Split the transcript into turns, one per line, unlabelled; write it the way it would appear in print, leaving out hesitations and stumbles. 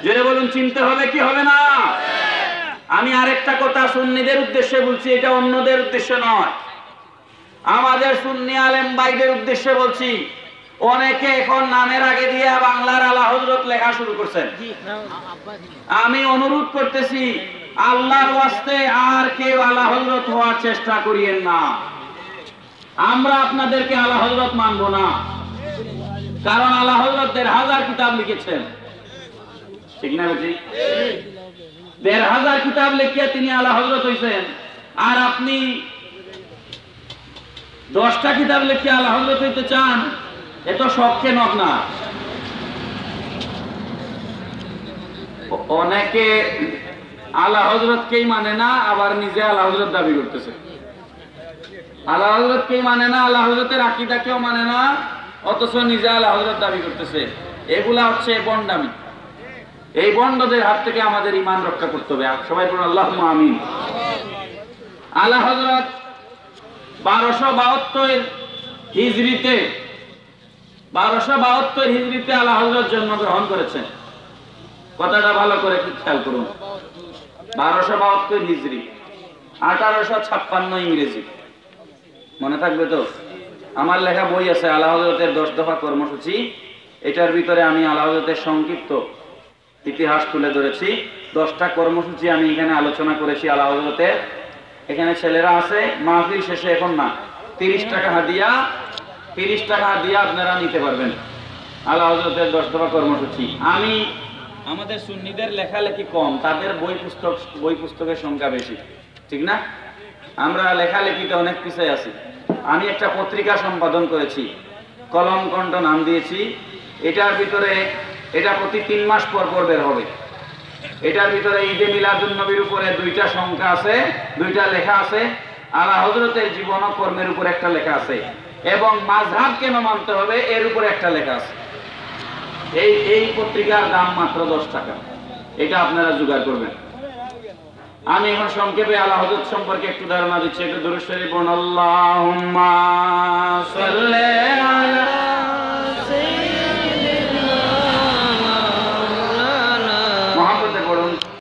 জোরে বলুন, চিনতে হবে কি হবে না? আমি আরেকটা কথা সুন্নিদের উদ্দেশ্যে বলছি, এটা অন্যদের উদ্দেশ্যে নয়, আমাদের সুন্নি আলেম ভাইদের উদ্দেশ্যে বলছি। অনেকে এখন নামের আগে দিয়ে বাংলার আলা হযরত লেখা শুরু করছেন। আমি অনুরোধ করতেছি, আল্লাহর ওয়াস্তে আর কেউ আলা হযরত হওয়ার চেষ্টা করিয়েন না। আমরা আপনাদেরকে আলা হযরত মানব না, কারণ আলা হযরত ১,৫০০ কিতাব লিখেছেন, ঠিক না বেটি? ১,৫০০ কিতাব লিখিয়ে তিনি আলা হযরত হইছেন, আর আপনি 10টা কিতাব লিখে আলা হযরত হইতে চান? এত শখে নক না। অনেকে আলা হযরতকেই মানে না, আবার নিজে আলা হযরত দাবি করতেছে। আলা হযরতকেই মানে না, আলা হযরতের আকীদাকেও মানে না, অথচ নিজে আলা হযরত দাবি করতেছে। এগুলা হচ্ছে বন্ডামি। এই বন্ডদের হাত থেকে আমাদের ঈমান রক্ষা করতে হবে। সবাই বলুন আল্লাহুম্মা আমিন। আলা হযরত 1272 হিজরিতে আলা হযরত জন্মগ্রহণ করেছেন। কথাটা ভালো করে খেয়াল করুন। 1272 হিজরি, 1856 ইংরেজি। মনে থাকবে তো? আমার লেখা বই আছে আলা হযরতের 10 দফা কর্মসূচি। এটার ভিতরে আমি আলা হযরতের সংক্ষিপ্ত ইতিহাস তুলে ধরেছি। 10টা কর্মসূচি আমি এখানে আলোচনা করেছি আলা হযরতের। এখানে ছেলেরা আছে, মাহফিল শেষে এখন না, 30 টাকা হাদিয়া আপনারা নিতে পারবেন। আলা হযরতের 10 দফা কর্মসূচি। আমি আমাদের সুন্নিদের লেখালেখি কম, তাদের বই পুস্তকের সংখ্যা বেশি, ঠিক না? আমরা লেখালেখিতে অনেক পিছিয়ে আছি। আমি একটা পত্রিকা সম্পাদন করেছি, কলম কণ্ঠ নাম দিয়েছি। এটার ভিতরে এটা প্রতি 3 মাস পর পর বের হবে। এটার ভিতরে ঈদে মিলাদুন নবীর উপরে 2টা সংখ্যা আছে, 2টা লেখা আছে। আলা হযরতের জীবন ও কর্মের উপর একটা লেখা আছে, এবং মাযহাব কেন মানতে হবে এর উপরে একটা লেখা আছে। এই পত্রিকার দাম মাত্র 10 টাকা। এটা আপনারা জোগাড় করবেন। আমি এখন সংক্ষেপে আলা হযরত সম্পর্কে একটু ধারণা দিচ্ছি। একটু দুরূদ শরীফ পড়ুন। আল্লাহুম্মা